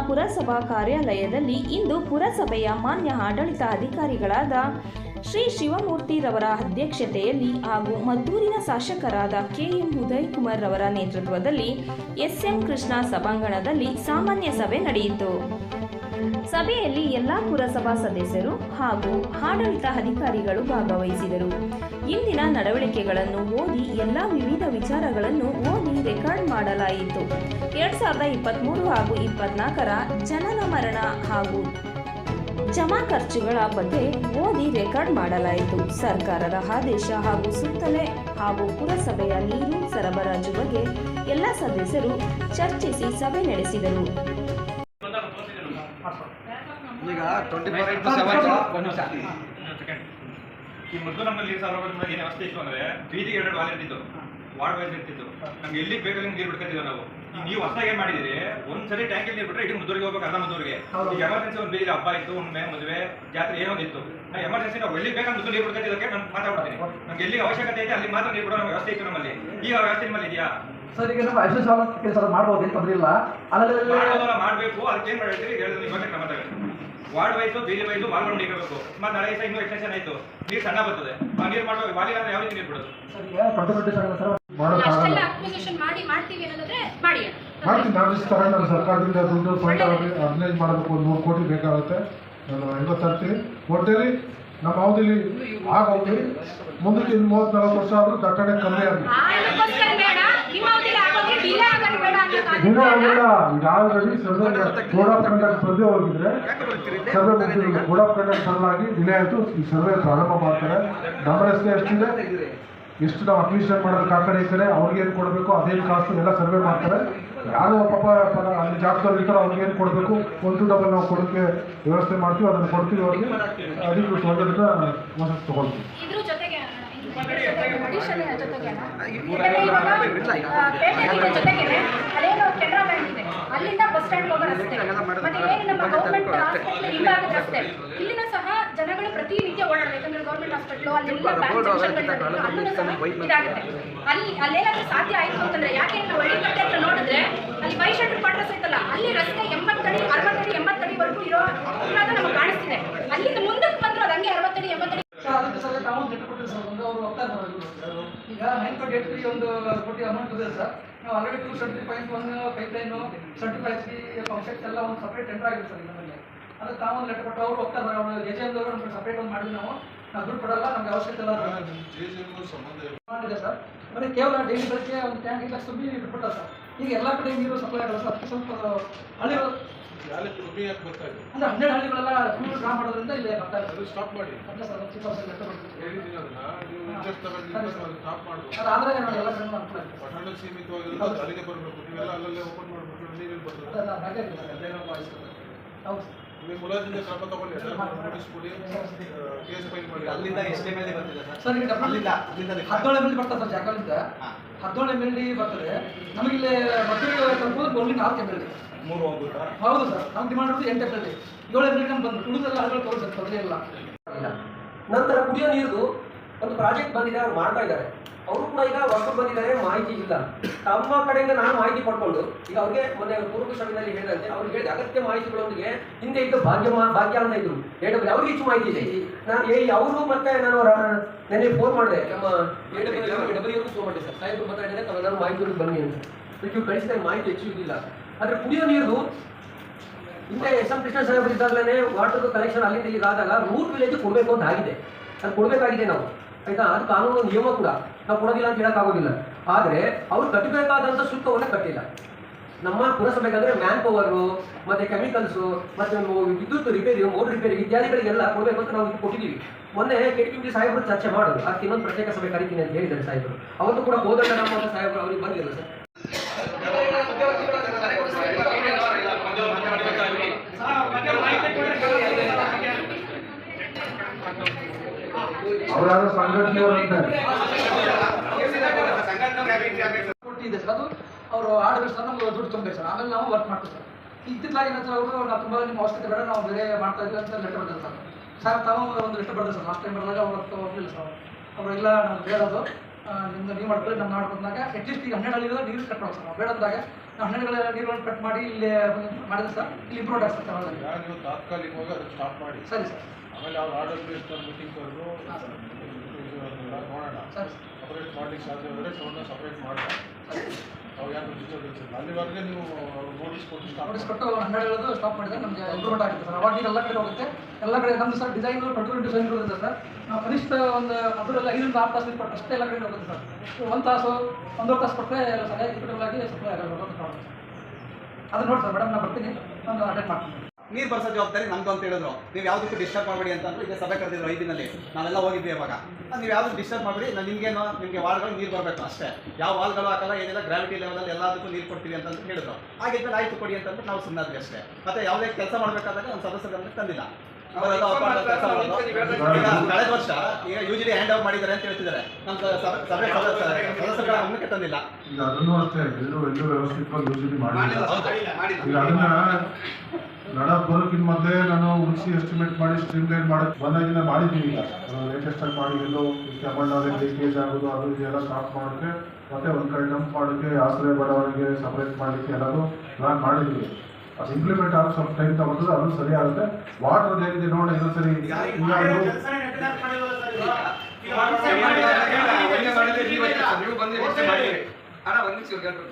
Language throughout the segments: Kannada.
ಪುರಸಭಾ ಕಾರ್ಯಾಲಯದಲ್ಲಿ ಇಂದು ಪುರಸಭೆಯ ಮಾನ್ಯ ಆಡಳಿತಾಧಿಕಾರಿಗಳಾದ ಶ್ರೀ ಶಿವಮೂರ್ತಿರವರ ಅಧ್ಯಕ್ಷತೆಯಲ್ಲಿ ಹಾಗೂ ಮದ್ದೂರಿನ ಶಾಸಕರಾದ ಕೆಎಂ ಉದಯಕುಮಾರ್ ರವರ ನೇತೃತ್ವದಲ್ಲಿ ಎಸ್ಎಂ ಕೃಷ್ಣ ಸಭಾಂಗಣದಲ್ಲಿ ಸಾಮಾನ್ಯ ಸಭೆ ನಡೆಯಿತು. ಸಭೆಯಲ್ಲಿ ಎಲ್ಲ ಪುರಸಭಾ ಸದಸ್ಯರು ಹಾಗೂ ಆಡಳಿತ ಅಧಿಕಾರಿಗಳು ಭಾಗವಹಿಸಿದರು. ಇಂದಿನ ನಡವಳಿಕೆಗಳನ್ನು ಓದಿ ಎಲ್ಲ ವಿವಿಧ ವಿಚಾರಗಳನ್ನು ಓದಿ ರೆಕಾರ್ಡ್ ಮಾಡಲಾಯಿತು. 2023 ಹಾಗೂ 24ರ ಜನನ ಮರಣ ಹಾಗೂ ಜಮಾ ಖರ್ಚುಗಳ ಬಗ್ಗೆ ಓದಿ ರೆಕಾರ್ಡ್ ಮಾಡಲಾಯಿತು. ಸರ್ಕಾರದ ಆದೇಶ ಹಾಗೂ ಸುತ್ತಲೆ ಹಾಗೂ ಪುರಸಭೆಯ ನೀರು ಸರಬರಾಜು ಬಗ್ಗೆ ಎಲ್ಲ ಸದಸ್ಯರು ಚರ್ಚಿಸಿ ಸಭೆ ನಡೆಸಿದರು. ಈಗ 24/7 ಈ ಮೊದಲು ನಮ್ಮಲ್ಲಿ ಸರಬರಾಜು ಏನು ವ್ಯವಸ್ಥೆ ಇತ್ತು ಅಂದ್ರೆ ಬೀದಿಗೆ 2 ವಾಲ್ ಇರ್ತಿತ್ತು, ವಾರ್ಡ್ ವೈಸ್ ಇರ್ತಿತ್ತು. ನಮ್ಗೆ ಎಲ್ಲಿ ಬೇಕಾದ್ರೆ ನೀರು ಬಿಡ್ಕೊತಿದ್ವಿ ನಾವು. ನೀವು ಹೊಸದಾಗಿ ಏನ್ ಮಾಡಿದಿರಿ, ಒಂದ್ಸರಿ ಟ್ಯಾಂಕಲ್ಲಿ ನೀರು ಬಿಟ್ರೆ ಇಡೀ ಮುದ್ದೂರಿಗೆ ಹೋಗ್ಬೇಕು, ಅರ್ಧ ಮುದ್ದೂರಿಗೆ. ಈಗ ಎಮರ್ಜೆನ್ಸಿ ಒಂದು ಬೀದಿಗೆ ಹಬ್ಬ ಇತ್ತು, ಒಮ್ಮೆ ಮದುವೆ ಜಾತ್ರೆ ಏನೊಂದಿತ್ತು, ನಾವು ಎಮರ್ಜೆನ್ಸಿ ನಾವು ಎಲ್ಲಿ ಬೇಕಾದ್ರೆ ಮುದ್ದು ನೀರು ಬಿಡ್ಕೊತಿದ್ದಕ್ಕೆ ನಾನು ಮಾತಾಡ್ತೀನಿ. ನಮ್ಗೆ ಎಲ್ಲಿ ಅವಶ್ಯಕತೆ ಐತೆ ಅಲ್ಲಿ ಮಾತ್ರ ನೀರು ಬಿಡೋ ವ್ಯವಸ್ಥೆ ಇತ್ತು ನಮ್ಮಲ್ಲಿ. ಈಗ ವ್ಯವಸ್ಥೆ ನಿಮ್ಮಲ್ಲಿ ಇದೆಯಾ ಸರ್? ಈಗ ನಮ್ಮ ಕೆಲಸ ಮಾಡ್ಬೋದು, ಏನು ತೊಂದರೆ ಇಲ್ಲ. ಮಾಡಬೇಕು. ಅದಕ್ಕೆ ಏನ್ ಮಾಡಿರ್ತೀರಿ ಹೇಳಿದ್ರೆ ಇವಾಗ ಮಾತಾಡ್ತೀವಿ. ವಾರ್ಡ್ ವೈಸು ಬೀದಿ ವೈಸು ವಾಲ್ಗಳು ನೀಡಬೇಕು. ಮತ್ತೆ ನಾಳೆ ದಿವಸ ಇನ್ನೂ ಎಕ್ಸ್ಟೆನ್ಷನ್ ಆಯ್ತು, ನೀರು ಸಣ್ಣ ಬರ್ತದೆ. ಆ ನೀರು ಮಾಡುವ ವಾಲಿ ಅಂದ್ರೆ ಯಾವ ರೀತಿ ನೀರು ಬಿಡೋದು? ಮಾಡ್ತೀನಿ. ಸರ್ಕಾರದಿಂದ ದುಡ್ಡು ಫಂಡ್ ಅರ್ನೇಜ್ ಮಾಡಬೇಕು. 100 ಕೋಟಿ ಬೇಕಾಗುತ್ತೆ. ನಾನು 50 ತರ್ತೀನಿ. ಒಟ್ಟೇರಿ ನಮ್ಮ ಅವಧಿಲಿ ಆಗೋಗ್ತೀವಿ. ಮುಂದಕ್ಕೆ 30-40 ವರ್ಷ ಆದ್ರೂ ದಟ್ಟಣೆ ಕಮ್ಮಿ ಆಗಿದೆ. ದಿನ ಆಗಿಲ್ಲ. ಈಗ ಆಲ್ರೆಡಿ ಬೋರ್ಡ್ ಆಫ್ ಕಂಡಕ್ಟ್ ಸ್ಪರ್ಧೆ ಹೋಗಿದ್ರೆ ಸರ್ವೆ ಮುಗಿದಿಲ್ಲ. ಬೋರ್ಡ್ ಆಫ್ ಕಂಡಕ್ಟ್ ಸರಳಾಗಿ ದಿನ ಆಯಿತು. ಈ ಸರ್ವೆ ಪ್ರಾರಂಭ ಮಾಡ್ತಾರೆ. ನಮ್ಮ ರಸ್ತೆ ಎಷ್ಟಿದೆ, ಎಷ್ಟು ನಾವು ಅಡ್ಮಿಷನ್ ಮಾಡೋದಕ್ಕೆ ಆ ಕಡೆ ಈ ಕಡೆ ಅವ್ರಿಗೇನು ಕೊಡಬೇಕು, ಅದೇನು ಕಾಸು ಎಲ್ಲ ಸರ್ವೆ ಮಾಡ್ತಾರೆ. ಯಾರು ಪಾಪ ಅಲ್ಲಿ ಜಾಗದಲ್ಲಿ ಇರ್ತಾರೋ ಅವ್ರಿಗೇನು ಕೊಡಬೇಕು, 1-2 ನಾವು ಕೊಡೋಕ್ಕೆ ವ್ಯವಸ್ಥೆ ಮಾಡ್ತೀವಿ. ಅದನ್ನು ಕೊಡ್ತೀವಿ ಅವ್ರಿಗೆ. ಅಧಿಕೃತ ಒಂದರಿಂದ ವಸತಿ ತೊಗೊಳ್ತೀವಿ. ಅಲ್ಲಿಂದ ಬಸ್ ಸ್ಟ್ಯಾಂಡ್ ಹೋಗೋ ರಸ್ತೆ ಮತ್ತೆ ಏನು ನಮ್ಮ ಗೌರ್ಮೆಂಟ್ ಹಾಸ್ಪಿಟಲ್ ಹಿಂಭಾಗದ ರಸ್ತೆ, ಇಲ್ಲಿನ ಸಹ ಜನಗಳು ಪ್ರತಿನಿತ್ಯ ಓಡಾಡಬೇಕು. ಯಾಕಂದ್ರೆ ಗೌರ್ಮೆಂಟ್ ಹಾಸ್ಪಿಟಲ್ ಅಲ್ಲೆಲ್ಲ ಬ್ಯಾಂಕ್ ಜಂಕ್ಷನ್ಗಳಿರುತ್ತೆ, ಅಲ್ಲೂ ಸಹ ಇದಾಗುತ್ತೆ. ಅಲ್ಲೇನಾದ್ರೂ ಸಾಧ್ಯ ಆಯಿತು ಅಂತಂದ್ರೆ, ಯಾಕೆ ನಾವು ಹಳ್ಳಿಕಟ್ಟೆ ಹತ್ರ ನೋಡಿದ್ರೆ ಅಲ್ಲಿ 5 ಶೆಲ್ಟರ್ ಕ್ವಾರ್ಟರ್ಸ್ ಐತಲ್ಲ, ಅಲ್ಲಿ ರಸ್ತೆ 80 ಅಡಿ 60 ಅಡಿ 80 ಅಡಿವರೆಗೂ ಇರೋದು ನಮಗೆ ಕಾಣಿಸ್ತಿದೆ. ಅಲ್ಲಿಂದ ಮುಂದಕ್ಕೆ ಬಂದ್ರು ಅದು ಹಂಗೆ 60 ಅಡಿ 80 ಅಡಿ. ಈಗ 9.83 ಒಂದು ಕೋಟಿ ಅಮೌಂಟ್ ಇದೆ ಸರ್. ನಾವು ಆಲ್ರೆಡಿ 273.1 ಪೈಪ್ ಲೈನು, 75 ಪಂಪ್ಸೆಟ್ಸ್ ಎಲ್ಲ ಒಂದು ಸಪ್ರೇಟ್ ಟೆಂಡರ್ ಆಗಿದೆ ಸರ್ ನಮ್ಮಲ್ಲಿ. ಅದಕ್ಕೆ ತಾವು ಒಂದು ಲೆಟರ್ ಕೊಟ್ಟು ಅವರು ಹೋಗ್ತಾರೆ. ಅವರು JJMದವರು ನಮ್ಗೆ ಸಪ್ರೇಟ್ ಒಂದು ಮಾಡಿದ್ವಿ. ನಾವು ದುಡ್ಡು ಕೊಡಲ್ಲ, ನಮ್ಗೆ ಅವಶ್ಯಕತೆ ಇಲ್ಲ ಮಾಡಿದೆ ಸರ್. ಬರೀ ಕೇವಲ ಡೈಲಿ ಬಳಕೆ ಒಂದು ಟ್ಯಾಂಕ್ 1 ಲಕ್ಷ ತುಂಬಿ ಬಿಟ್ಬಿಟ್ಟ ಸರ್. ಈಗ ಎಲ್ಲ ಕಡೆ ನೀರು ಸಪ್ಲೈ ಆಗಲ್ಲ ಸರ್. ಅದಕ್ಕೆ ಸ್ವಲ್ಪ ಹಳ್ಳಿಗಳು ಅಂದ್ರೆ 12 ಹಳ್ಳಿಗಳೆಲ್ಲ ಫುಲ್ ಡ್ರಾ ಮಾಡೋದ್ರಿಂದ ಇಲ್ಲಿ ಬರ್ತಾ ಇದೆ. ಸ್ಟಾಪ್ ಮಾಡಿ ಅಲ್ಲ ಸರ್, ಅದಾದ್ರೆ ನಾವು ಎಲ್ಲ ಕಡೆ ಅನುಕೂಲ ಸೀಮಿತವಾಗಿರೋದು ಅಲ್ಲಿಗೆ ಬರಬೇಕು. ನೀವೆಲ್ಲ ಅಲ್ಲಲ್ಲೇ ಓಪನ್ ಮಾಡ್ಬಿಟ್ಟು ನೀವೇನು ಬರ್ತದೆ. ಹೌದು ಮುಲಾಜಿಂದ ಕ್ರಮ ತಗೊಳ್ಳಿ, ನೋಟಿಸ್ ಕೊಡಿ, ಕೇಸ್ ಫೈಲ್ ಮಾಡಿ. ಅಲ್ಲಿಂದ ಎಷ್ಟು MLD ಬರ್ತಿದೆ ಸರ್? ಈಗ 17 MLD ಬರ್ತದೆ ಸರ್. ಜಾಗಲಿಂದ 17 MLD ಬರ್ತದೆ. ನಮಗಿಲ್ಲಿ ಮಕ್ಕಳಿಗೆ ತಲುಪೋದು ಓನ್ಲಿ 4 MLD. 3 ಹೋಗುತ್ತಾ? ಹೌದು ಸರ್. ನಮ್ಗೆ ಡಿಮಾಂಡ್ ಇರೋದು 8 MLD. 7 MLD ನಮ್ಗೆ ಬಂದು ಉಳಿದೆಲ್ಲ ಹಳ್ಳಿಗಳು ತಗೊಳ್ಳಿ ಸರ್, ತೊಂದರೆ ಇಲ್ಲ. ನಂತರ ಕುಡಿಯೋ ನೀರು ಒಂದು ಪ್ರಾಜೆಕ್ಟ್ ಬಂದಿದೆ, ಅವ್ರು ಮಾಡ್ತಾ ಇದ್ದಾರೆ. ಅವರು ಕೂಡ ಈಗ ಹೊಸರು ಬಂದಿದ್ದಾರೆ, ಮಾಹಿತಿ ಇಲ್ಲ. ತಮ್ಮ ಕಡೆಯಿಂದ ನಾನು ಮಾಹಿತಿ ಪಡ್ಕೊಂಡು ಈಗ ಅವ್ರಿಗೆ ಮೊನ್ನೆ ಪೂರ್ವ ಸಭೆಯಲ್ಲಿ ಹೇಳಿದಂತೆ ಅವ್ರಿಗೆ ಹೇಳಿದ ಅಗತ್ಯ ಮಾಹಿತಿಗಳೊಂದಿಗೆ ಹಿಂದೆ ಇದ್ದು ಭಾಗ್ಯ ಅಂತ ಇದ್ರು AW, ಅವ್ರಿಗೆ ಹೆಚ್ಚು ಮಾಹಿತಿ ಇದೆ. ನಾನು ಅವರು ಮತ್ತೆ ನಾನು ನೆನ್ನೆ ಫೋನ್ ಮಾಡಿದೆ, ನಮ್ಮ AW ಫೋನ್ ಮಾಡಿದೆ ಸರ್. ಸಾಹೇಬರು ಮಾತಾಡಿದರೆ ನಾನು ಮಾಹಿತಿ ಬನ್ನಿ ಅಂತ. ನೀವು ಕಳಿಸಿದ ಮಾಹಿತಿ ಹೆಚ್ಚು ಇದಿಲ್ಲ. ಆದರೆ ಕುಡಿಯೋ ನೀರು ಹಿಂದೆ SM ಕೃಷ್ಣ ಸಾಹೇಬರು ಇದ್ದಾಗಲೇ ವಾಟರ್ ಕನೆಕ್ಷನ್ ಅಲ್ಲಿಂದ ಇಲ್ಲಿಗೆ ಆದಾಗ ರೂಟ್ ವಿಲೇಜ್ ಕೊಡಬೇಕು ಅಂತ ಆಗಿದೆ. ಅದು ಕೊಡಬೇಕಾಗಿದೆ ನಾವು, ಆಯ್ತಾ? ಅದು ಕಾನೂನು ನಿಯಮ ಕೂಡ. ನಾವು ಕೊಡೋದಿಲ್ಲ ಅಂತ ಹೇಳೋಕ್ಕಾಗೋದಿಲ್ಲ. ಆದರೆ ಅವ್ರು ಕಟ್ಟಬೇಕಾದಂಥ ಶುಲ್ಕವನ್ನು ಕಟ್ಟಿಲ್ಲ. ನಮ್ಮ ಪುರಸಭೆಗಾದರೆ ಮ್ಯಾನ್ ಪವರು ಮತ್ತು ಕೆಮಿಕಲ್ಸು ಮತ್ತು ವಿದ್ಯುತ್ ರಿಪೇರಿ, ಮೋಟರ್ ರಿಪೇರಿ ಇತ್ಯಾದಿಗಳಿಗೆಲ್ಲ ಕೊಡಬೇಕು ಅಂತ ನಾವು ಕೊಟ್ಟಿದ್ದೀವಿ. ಮೊನ್ನೆ KTPMC ಸಾಹೇಬರು ಚರ್ಚೆ ಮಾಡೋದು, ಅದಕ್ಕೆ ಇನ್ನೊಂದು ಪ್ರತ್ಯೇಕ ಸಭೆ ಕರಿತೀನಿ ಅಂತ ಹೇಳಿದ್ದಾರೆ ಸಾಹೇಬರು. ಅವತ್ತು ಕೂಡ ಕೋದಂಡರಾಮ ಸಾಹೇಬರು ಅವ್ರಿಗೆ ಬಂದಿಲ್ಲ ಸರ್. ಅವರಾದ್ರೂ ಸಂಘಟನೆಯವರಂತೆ ಕೊಟ್ಟಿದೆ ಸರ್. ಅದು ಅವರು ಆಡಬೇಕು ಸರ್, ನಮ್ಗೆ ದುಡ್ಡು ತುಂಬಬೇಕು ಸರ್. ಆಮೇಲೆ ನಾವು ವರ್ಕ್ ಮಾಡ್ತೀವಿ ಸರ್. ಇತ್ತಿತ್ತಲಾಗಿ ಏನಂತ ಅವರು ನಾವು ತುಂಬ ನಿಮ್ಮ ಅವಶ್ಯಕತೆ ಬೇಡ, ನಾವು ಬೇರೆ ಮಾಡ್ತಾ ಇದ್ದೀವಿ ಅಂತ ಲೆಟರ್ ಬರ್ತದೆ ಸರ್. ಸರ್ ತಾವು ಒಂದು ಲೆಟರ್ ಬರ್ತದೆ ಸರ್. ಲಾಸ್ಟ್ ಟೈಮ್ ಬಂದಾಗ ಅವ್ರು ಹೋಗಲಿಲ್ಲ ಸರ್. ಅವರು ಇಲ್ಲ ನಾವು ಬೇಡದು, ನಿಮ್ದು ನೀವು ಮಾಡ್ಕೊಳ್ಳಿ, ನಮ್ಮ ಮಾಡ್ಕೊಂಡಾಗ ಅಟ್ಲೀಸ್ಟ್ ಈಗ 12 ಹಳ್ಳಿಗಳು ನೀರು ಕಟ್ ಮಾಡೋದು ಸರ್. ನಾವು ಬೇಡ ಅಂದಾಗ ಹನ್ನೆರಡುಗಳ ನೀರುಗಳನ್ನು ಕಟ್ ಮಾಡಿ ಇಲ್ಲಿ ಮಾಡಿದ್ರೆ ಸರ್ ಇಲ್ಲಿ ಇಂಪ್ರೂವ್ ಆಗಿದೆ ಸರ್ ಚೆನ್ನಾಗಿ. ನೀವು ತಾತ್ಕಾಲಿಕವಾಗಿ ಅದನ್ನು ಸ್ಟಾಪ್ ಮಾಡಿ. ಸರಿ ಸರ್. ಆಮೇಲೆ ಅವ್ರು ಆರ್ಡರ್ ಬೇಸ್ಡ್ ಮೀಟಿಂಗ್ ಕರೆದು ನೋಡೋಣ. ಸರಿ ಸಪ್ರೇಟ್ ಮಾಡ್ಲಿಕ್ಕೆ ಸಾಧ್ಯ ಆದರೆ ಸಪ್ರೇಟ್ ಮಾಡೋಣ. ಅವ್ರು ಯಾರು ಡಿಸ್ಟರ್ಬೆನ್ಸ್ ಇಲ್ಲ. ಅಲ್ಲಿವರೆಗೆ ನೀವು ನೋಟಿಸ್ ಕೊಟ್ಟು ಕೊಟ್ಟು 12 ಸ್ಟಾಪ್ ಮಾಡಿದ್ರೆ ನಮಗೆ ಇಂಪ್ರೂವ್ಮೆಂಟ್ ಆಗುತ್ತೆ ಸರ್. ಅವಾಗ ಎಲ್ಲ ಕಡೆ ಹೋಗುತ್ತೆ. ಎಲ್ಲ ಕಡೆ ನಮ್ಮದು ಸರ್ ಡಿಸೈನ್ 22 ಡಿಸೈನ್ ಇರುತ್ತೆ ಸರ್. ನಾವು ಕನಿಷ್ಠ ಒಂದು ಅದರಲ್ಲಿ 5 ರಿಂದ 6 ತಾಸು ಕೊಟ್ಟು ಅಷ್ಟೇ ಎಲ್ಲ ಕಡೆ ಹೋಗುತ್ತೆ ಸರ್. 1 ತಾಸು 1.5 ತಾಸು ಕೊಟ್ಟರೆ ಸರಿಯಾಗಿ ಇಪ್ಪತ್ತಾಗಿ ಸಪ್ಲೈ ಆಗೋದು ಅದನ್ನ ನೋಡಿ ಸರ್. ಮೇಡಮ್ ನಾನು ಬರ್ತೀನಿ, ನಾನು ಅಟೆಂಡ್ ಮಾಡ್ತೀನಿ. ನೀರು ಬರ್ಸೋ ಜವಾಬ್ದಾರಿ ನಮ್ದು ಅಂತ ಹೇಳಿದ್ರು. ನೀವು ಯಾವುದಕ್ಕೂ ಡಿಸ್ಟರ್ಬ್ ಮಾಡಬೇಡಿ ಅಂತಂದ್ರೆ ಈಗ ಸಭೆ ಕರೆದಿದ್ರು 5 ದಿನಲ್ಲಿ ನಾವೆಲ್ಲ ಹೋಗಿದ್ವಿ. ಇವಾಗ ನೀವು ಯಾವುದಕ್ಕೂ ಡಿಸ್ಟರ್ಬ್ ಮಾಡಬೇಡಿ, ನಿಮಗೆ ವಾಲ್ಗಳು ನೀರು ಬರಬೇಕು ಅಷ್ಟೇ. ಯಾವ ವಾಲ್ಗಳು ಹಾಕಲ್ಲ, ಏನಿಲ್ಲ, ಗ್ರಾವಿಟಿ ಲೆವೆಲಲ್ಲಿ ಎಲ್ಲದಕ್ಕೂ ನೀರು ಕೊಡ್ತೀವಿ ಅಂತಂದು ಹೇಳಿದ್ರು. ಹಾಗಿದ್ಮೇಲೆ ಆಯ್ತು ಕೊಡಿ ಅಂತಂದ್ಬಿಟ್ಟು ನಾವು ಸುಮ್ಮನಾದ್ವಿ ಅಷ್ಟೇ. ಮತ್ತೆ ಯಾವುದೇ ಕೆಲಸ ಮಾಡಬೇಕಾದಾಗ ನಮ್ಮ ಸದಸ್ಯರ ಗಮನಕ್ಕೆ ತಂದಿಲ್ಲ. ಅವರೆಲ್ಲ ಕೆಲಸ ಮಾಡೋದು. ಕಳೆದ ವರ್ಷ ಈಗ ಯೂಶಲಿ ಹ್ಯಾಂಡ್ ಓವರ್ ಮಾಡಿದ್ದಾರೆ ಅಂತ ಹೇಳ್ತಿದ್ದಾರೆ. ನಮ್ಮ ಸಭೆ ಸದಸ್ಯರ ಗಮನಕ್ಕೆ ತಂದಿಲ್ಲ. ಈಗ ಅದನ್ನು ಅಷ್ಟೇ ಎಲ್ಲರೂ ವ್ಯವಸ್ಥಿತವಾಗಿ ಯೂಶಲಿ ಮಾಡಿಲ್ಲ. ಈಗ ಅದನ್ನ ನಡಕ್ ಬರೋಕ್ಕಿಂತ ಮೊದಲೇ ನಾನು ಉಳಿಸಿ ಎಸ್ಟಿಮೇಟ್ ಮಾಡಿ ಸ್ಟ್ರೀಮ್ ಲೈನ್ ಮಾಡಕ್ಕೆ ಬಂದಾಗಿಂದ ಮಾಡಿದ್ದೀವಿ. ಈಗ ಲೇಟೆಸ್ಟ್ ಆಗಿ ಮಾಡಿ ಎಲ್ಲೋ ಕೆಮ್ಮಣ್ಣವರೆ ಲೀಕೇಜ್ ಆಗೋದು ಅದು ಇದೆಲ್ಲ ಸ್ಟಾಪ್ ಮಾಡೋಕ್ಕೆ, ಮತ್ತೆ ಒಂದು ಕಡೆ ಡಂಪ್ ಮಾಡೋಕ್ಕೆ, ಆಶ್ರಯ ಬಡವರಿಗೆ ಸಪ್ರೇಟ್ ಮಾಡಲಿಕ್ಕೆ ಎಲ್ಲರೂ ಪ್ಲಾನ್ ಮಾಡಿದ್ದೀವಿ. ಅದು ಇಂಪ್ಲಿಮೆಂಟ್ ಆಗೋ ಸ್ವಲ್ಪ ಟೈಮ್ ತಗೊಂಡ್ರೆ ಅದು ಸರಿ ಆಗುತ್ತೆ. ವಾಟರ್ ಹೇಗಿದೆ ನೋಡಿ ಇನ್ನೊಂದ್ಸರಿ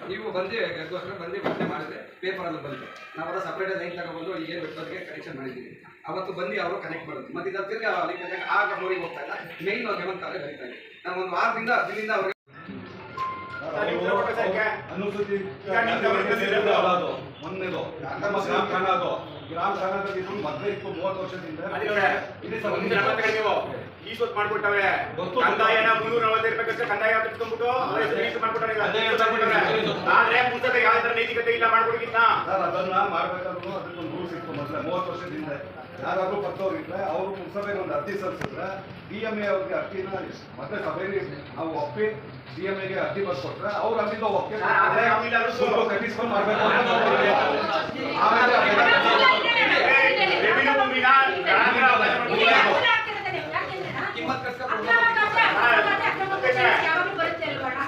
ನೀವು ಬಂದು ಬಂದು ಮಾಡಿದ್ರೆ ಪೇಪರಲ್ಲಿ ಬಂದು ನಾವೆಲ್ಲ ಸಪ್ರೇಟ್ ಲೈನ್ ತಗೊಬಂದು ಏನು ಬೆಟ್ಟಕ್ಕೆ ಕನೆಕ್ಷನ್ ಮಾಡಿದ್ದೀವಿ. ಅವತ್ತು ಬಂದು ಅವರು ಕನೆಕ್ಟ್ ಮಾಡೋದು. ಮತ್ತೆ ಇದ್ರ ಜೊತೆಗೆ ಆಗ ನೋಡಿ ಹೋಗ್ತಾ ಇಲ್ಲ. ಮೇನ್ ಲೆವೆನ್ ಕಾಲೇ ಬರೀತಾ ಇದೆ. ನಾವು ಒಂದು ವಾರದಿಂದ ದಿನದಿಂದ ಅವ್ರಿಗೆ ಮೊನ್ನೆದು ಗ್ರಾಮ ಕಾಣೋದು ಮೊದಲೇ ಇತ್ತು 30 ವರ್ಷದಿಂದ ಈಸೊತ್ತು ಮಾಡ್ಬಿಟ್ಟವೆ. ಕಂದಾಯನ 340 ರೂಪಾಯಿ ಕಂದಾಯ ತುಂಬಿಟ್ಟು ಮಾಡ್ಬಿಟ್ಟಾರೆ. ಆದ್ರೆ ಮುಂಚೆ ಯಾವ ತರ ನೈತಿಕತೆ ಇಲ್ಲ ಮಾಡ್ಕೊಡಕ್ಕಿಂತ ಅದನ್ನ ಮಾಡ್ಬೇಕಾದ್ರು ಅದಕ್ಕೊಂದು ರೂಲ್ಸ್ ಇತ್ತು. ಮೊದಲೇ 30 ವರ್ಷದಿಂದ ಯಾರಾದ್ರೂ ಬರ್ತವ್ರಿದ್ರೆ ಅವರು ಮುನ್ಸಭೆಗೆ ಒಂದು ಅರ್ಜಿ ಸಲ್ಲಿಸಿದ್ರೆ DMA ಅವ್ರಿಗೆ ಅರ್ಜಿನ ಮತ್ತೆ ಸಭೆಯಲ್ಲಿ ನಾವು ಒಪ್ಪಿ DMAಗೆ ಅರ್ಜಿ ಬರ್ಕೊಟ್ರೆ ಅವ್ರು ಅಲ್ಲಿಂದ ಒಪ್ಪಿ ಕಟ್ಟಿಸ್ಕೊಂಡು ಮಾಡ್ಬೇಕು.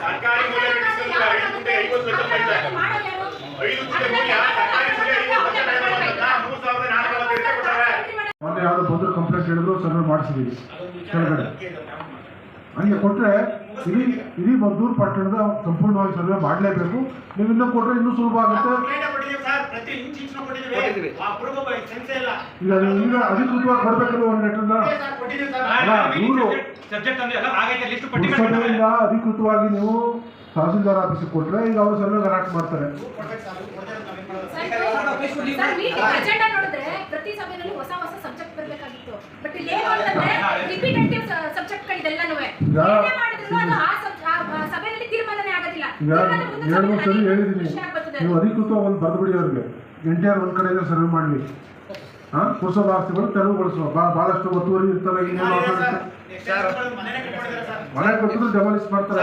ಸರ್ಕಾರಿ ಮೂಲ್ಯ 5 ಲಕ್ಷ 5 ಮೂಲ್ಯ ಸರ್ಕಾರಿ ಮೂಲ್ಯ 3,440 ಮೊನ್ನೆ ಯಾವ್ದು ಬಂದ್ರು ಕಂಪ್ಲೇಂಟ್ ಹೇಳಿದ್ರು ಸರ್ವೆ ಮಾಡಿಸಿದೀವಿ ಕೆಳಗಡೆ. ಹಂಗೆ ಕೊಟ್ಟರೆ ಇಡೀ ಮದ್ದೂರು ಪಟ್ಟಣದ ಸಂಪೂರ್ಣವಾಗಿ ಸರ್ವೆ ಮಾಡಲೇಬೇಕು. ನೀವು ಇನ್ನೂ ಕೊಟ್ಟರೆ ಇನ್ನೂ ಸುಲಭ ಆಗುತ್ತೆ. ಈಗ ಈಗ ಅಧಿಕೃತವಾಗಿ ಕೊಡ್ಬೇಕಲ್ಲ ಒಂದು ಲೆಟರ್ನ ಪುರಸಭೆಯಿಂದ ಅಧಿಕೃತವಾಗಿ ನೀವು ತಹಸೀಲ್ದಾರ್ ಆಫೀಸಿಗೆ ಕೊಟ್ಟರೆ ಈಗ ಅವರು ಸರ್ವೆ ಗಲಾಟೆ ಮಾಡ್ತಾರೆ. ಅಜೆಂಡಾ ನೋಡಿದ್ರೆ ಪ್ರತಿ ಸಭೆಯಲ್ಲಿ ಹೊಸ ಹೊಸ ಸಬ್ಜೆಕ್ಟ್ ಬರಬೇಕಾಗಿತ್ತು. ಬಟ್ ಇಲ್ಲಿ ಏನು ಅಂತಂದ್ರೆ ರಿಪಿಟೇಟಿವ್ ಸಬ್ಜೆಕ್ಟ್ಗಳಿದೆಲ್ಲನೂ ಮಾಡಿದ್ರು ಅದು ಆ ಸಭೆಯಲ್ಲಿ ತೀರ್ಮಾನನೇ ಆಗೋದಿಲ್ಲ. ಈಗ 2-3 ಸರಿ ಹೇಳಿದ್ದೀನಿ, ನೀವು ಅಧಿಕೃತವಾಗಿ ಒಂದು ಬರೆದುಬಿಡಿ ಅವ್ರಿಗೆ. ಎಂಟಿಆರ್ ಒಂದು ಕಡೆಯಿಂದ ಸರ್ವೆ ಮಾಡಲಿ. ಪುರಸಭಾ ಆಸ್ತಿಗಳು ತೆರವುಗೊಳಿಸುವ ಭಾಳಷ್ಟು ಒತ್ತುವರಿ ಇರ್ತವೆ. ಮನೆ ಕೊಟ್ಟರು ಡೆಮಾಲಿಸ್ ಮಾಡ್ತಾರೆ.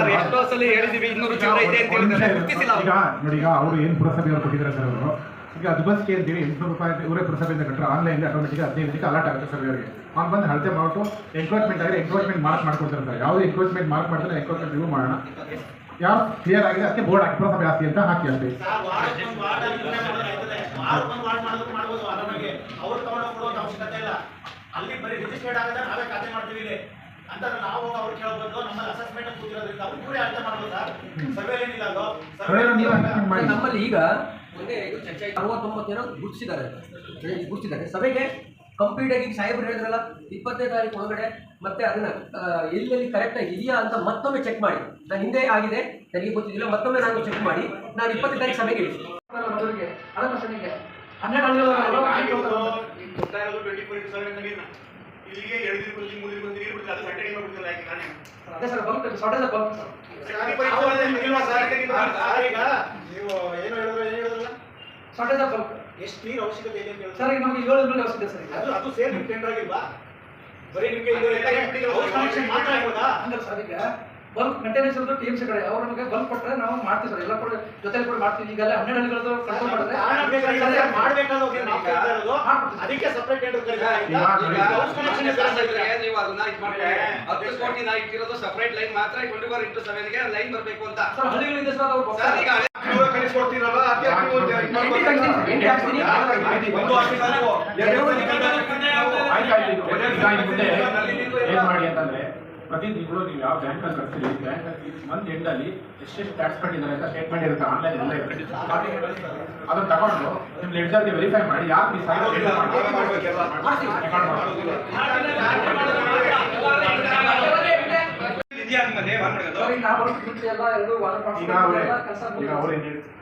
ಈಗ ನೋಡಿ, ಈಗ ಅವರು ಏನು ಪುರಸಭೆಯವರು ಕೊಟ್ಟಿದ್ದಾರೆ ಸರ್, ಅವರು ಈಗ ಅದು ಬಸ್ಗೆ ಅಂತೇಳಿ 800 ರೂಪಾಯಿ ಇವರೇ ಪುರಸಭೆಯಿಂದ ಕಟ್ಟರೆ ಆನ್ಲೈನ್ ಆಟೋಮೆಟಿಕ್ 15 ದಿನಕ್ಕೆ ಅಲರ್ಟ್ ಆಗುತ್ತೆ ಸರ್ ಅವರಿಗೆ. ಅವ್ನು ಬಂದು ಹಳತೆ ಮಾಡ್ಬಿಟ್ಟು ಎನ್ಕ್ರೋಚ್ಮೆಂಟ್ ಆಗಿದೆ, ಎನ್ಕ್ರೋಚ್ಮೆಂಟ್ ಮಾರ್ಕ್ ಮಾಡ್ಕೊಡ್ತಾರೆ ಸರ್. ಯಾವುದು ಎನ್ಕ್ರೋಚ್ಮೆಂಟ್ ಮಾರ್ಕ್ ಮಾಡ್ತಾರೆ ಎನ್ಕ್ರೋಚ್ಮೆಂಟ್ ರಿಮೂವ್ ಮಾಡೋಣ. ಯಾರು ಕ್ಲಿಯರ್ ಆಗಿದೆ ಅದಕ್ಕೆ ಬೋರ್ಡ್ ಹಾಕಿ ಪುರಸಭೆ ಆಸ್ತಿ ಅಂತ ಹಾಕಿ ಅಷ್ಟೇ. ಅಲ್ಲಿ ಬರೀ ರಿಜಿಸ್ಟರ್ಡ್ ಆಗದ ನಾವೇ ಖಾತೆ ಮಾಡ್ತೀವಿ ಅಂತ ನಾವು ಅವ್ರು ಕೇಳಬಹುದು. ನಮ್ಮಲ್ಲಿ ಅಸೆಸ್ಮೆಂಟ್ ಕೂತಿರೋದ್ರಿಂದ ಅವ್ರು ಕೂಡ ಅರ್ಥ ಮಾಡ್ಬೋದು ಸರ್. ಸರ್ವೆ ಏನಿಲ್ಲ ಅದು ನಮ್ಮಲ್ಲಿ ಈಗ ಮುಂದೆ 69 ಜನ ಗುರುತಿಸಿದ್ದಾರೆ ಸಭೆಗೆ ಕಂಪ್ಲೀಟ್ ಆಗಿ. ಸಾಹೇಬರು ಹೇಳಿದ್ರಲ್ಲ 20ನೇ ತಾರೀಕು ಒಳಗಡೆ ಮತ್ತೆ ಅದನ್ನ ಎಲ್ಲೆಲ್ಲಿ ಕರೆಕ್ಟ್ ಆಗಿ ಇದೆಯಾ ಅಂತ ಮತ್ತೊಮ್ಮೆ ಚೆಕ್ ಮಾಡಿ. ನಾನು ಹಿಂದೆ ಆಗಿದೆ ನನಗೆ ಗೊತ್ತಿದ್ದಿಲ್ಲ, ಮತ್ತೊಮ್ಮೆ ನಾನು ಚೆಕ್ ಮಾಡಿ ನಾನು 20ನೇ ತಾರೀಕು ಸಭೆಗೆ ಇಳಿಸಿ. 12 ಇಲ್ಲಿಗೆ 2 ದಿನ ಮುಂಚೆ 3 ದಿನ ಮುಂಚೆ ನೀರು ಬಿಡ್ತಾರೆ. ಅದು ಸಂಡೆ ಮಾಡ್ಬಿಡ್ತಾರೆ. ಯಾಕೆ ತಾನೇ ಅದೇ sir bulk shortage bulk sir. ಈಗ ನೀವು ಏನು ಹೇಳಿದ್ರಲ್ಲ ಶಾರ್ಟೇಜ್ ಬಲ್ಕ್ ಎಷ್ಟು ನೀರು ಅವಶ್ಯಕತೆ ಇದೆ ಅಂತ ಸರ್. ಈಗ ನಮಗೆ 7 ಮೀಟರ್ ಅವಶ್ಯಕತೆ ಸರ್. ಅದು ಸೇಮ್ ಟೆಂಡರ್ ಆಗಿಲ್ವಾ? ಬರೀ ನಿಮಗೆ ಮಾತ್ರ ಆಗ್ಬೋದಾ? ಅಂದ್ರೆ ಸರ್ ಈಗ ಬಲ್ಕ್ ಮೇಂಟೆನೆನ್ಸ್ ಇರೋದು TMC ಕಡೆ ಅವ್ರು ನಮಗೆ ಬಲ್ಕ್ ಕೊಟ್ಟರೆ ನಾವು ಮಾಡ್ತೀವಿ ಸರ್. ಎಲ್ಲ ಕೂಡ ಜೊತೆಲಿ ಕೂಡ ಮಾಡ್ತೀವಿ. ಈಗೆಲ್ಲ 12 ಹಳ್ಳಿಗಳದ್ದು ಕಂಟ್ರೋಲ್ ಮಾಡಿದ್ರೆ ಅದಕ್ಕೆ ಸಪರೇಟ್ ಟೆಂಡರ್ ನೀವು ಅದನ್ನ ಇದು ಮಾಡ್ತಾರೆ. 10 ಕೋಟಿ ನಾ ಇಟ್ಟಿರೋದು ಸಪರೇಟ್ ಲೈನ್ ಮಾತ್ರ 24 into 7 ಗೆ ಲೈನ್ ಬರಬೇಕು ಅಂತ ಸರ್ ಹಳ್ಳಿಗಳಿಂದ ಸರ್ ಅವ್ರು ನೀವೇ ಕಳಿಸ್ಕೊಡ್ತೀರಲ್ಲ ಅದಕ್ಕೆ ನೀವು ಇದು ಮಾಡ್ಕೊಳ್ತೀರಾ? ಒಂದು ಆಫೀಸಲ್ಲಿ ಏನ್ ಮಾಡಿ ಅಂತಂದ್ರೆ ಪ್ರತಿ ತಿಂಗಳು ನೀವು ಯಾವ ಬ್ಯಾಂಕಲ್ಲಿ ಕಟ್ತೀರಿ ಬ್ಯಾಂಕಲ್ಲಿ ಮಂತ್ ಎಂಡಲ್ಲಿ ಎಷ್ಟೆಷ್ಟು ಟ್ಯಾಕ್ಸ್ ಕಟ್ಟಿದ್ದಾರೆ ಅಂತ ಸ್ಟೇಟ್ಮೆಂಟ್ ಇರುತ್ತೆ ಆನ್ಲೈನ್ ಎಲ್ಲ ಇರುತ್ತೆ ಅದನ್ನ ತಗೊಂಡು ನಿಮ್ಮ ಲೆಡ್ಜರ್ಗೆ ವೆರಿಫೈ ಮಾಡಿ ಯಾರು ನೀವು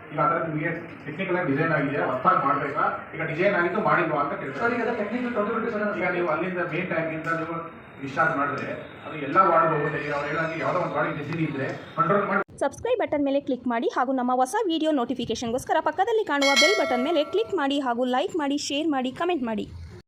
ಈಗ ಅದರ ನಿಮಗೆ ಟೆಕ್ನಿಕಲ್ ಆಗಿ ಡಿಸೈನ್ ಆಗಿದೆ ಹೊಸದಾಗಿ ಮಾಡ್ಬೇಕಾ ಈಗ ಡಿಸೈನ್ ಆಗಿದ್ದು ಮಾಡಿದ್ವಾ ಅಂತ ಕೇಳ್ತಾರೆ ಈಗ ನೀವು ಅಲ್ಲಿಂದ ಮೇನ್ ಟ್ಯಾಂಕಿಂದ ನೀವು ಡಿಸ್ಚಾರ್ಜ್ ಮಾಡಿದ್ರೆ ಅದು ಎಲ್ಲ ವಾರ್ಡ್ ಹೋಗುತ್ತೆ ಈಗ ಅವ್ರು ಹೇಳಂಗೆ ಯಾವುದೋ ಒಂದು ವಾರ್ಡಿಗೆ ಡಿಸೀಸ್ ಇದ್ರೆ ಕಂಟ್ರೋಲ್ ಮಾಡಿ. ಸಬ್ಸ್ಕ್ರೈಬ್ ಬಟನ್ ಮೇಲೆ ಕ್ಲಿಕ್ ಮಾಡಿ ಹಾಗೂ ನಮ್ಮ ಹೊಸ ವಿಡಿಯೋ ನೋಟಿಫಿಕೇಶನ್ಗೋಸ್ಕರ ಪಕ್ಕದಲ್ಲಿ ಕಾಣುವ ಬೆಲ್ ಬಟನ್ ಮೇಲೆ ಕ್ಲಿಕ್ ಮಾಡಿ ಹಾಗೂ ಲೈಕ್ ಮಾಡಿ, ಶೇರ್ ಮಾಡಿ, ಕಮೆಂಟ್ ಮಾಡಿ.